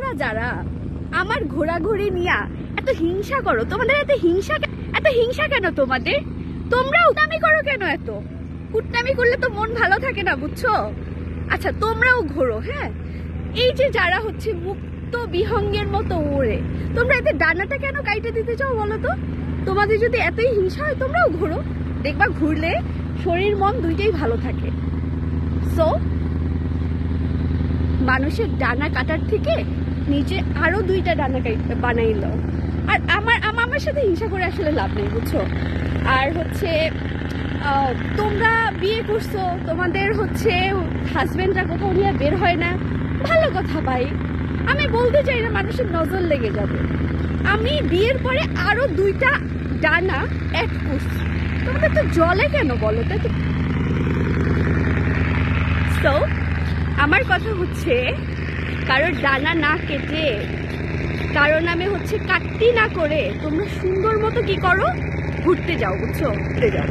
তোমরা যারা আমার ঘোরাঘুরি নিয়া এত হিংসা করো, তোমাদের এত হিংসা কেন? তোমরা কুটনামি করো কেন? এত কুটনামি করলে তো মন ভালো থাকে না, বুঝছো? আচ্ছা, তোমরাও ঘোরো। হ্যাঁ, এই যে যারা হচ্ছে মুক্ত বিহঙ্গের মতো ওড়ে, তোমরা এতে ডানাটা কেন কাইটে দিতে চাও বলো তো? তোমাদের যদি এতই হিংসা হয়, তোমরাও ঘোরো, দেখবা ঘুরলে শরীর মন দুইটাই ভালো থাকে। সো মানুষের ডানা কাটার থেকে নিচে আরো 2টা ডানা বানাই দাও। আর আমার সাথে হিংসা করে আসলে লাভ নেই, বুঝছো? আর হচ্ছে তোমরা বিয়ে করছো, তোমাদের হচ্ছে হাজবেন্ডরা কোথাও নিয়ে বের হয় না, ভালো কথা ভাই, আমি বলতে চাই না মানুষের নজর লেগে যাবে। আমি বিয়ের পরে আরো 2টা ডানা অ্যাড করছি, তোমাদের তো জলে কেন বলো তো? সো আমার কথা হচ্ছে, কারোর ডানা না কেটে, কারণ আমি হচ্ছে কাটতি না করে তোমরা সুন্দর মতো কি করো, ঘুরতে যাও, বুঝছো? ঘুরতে যাও।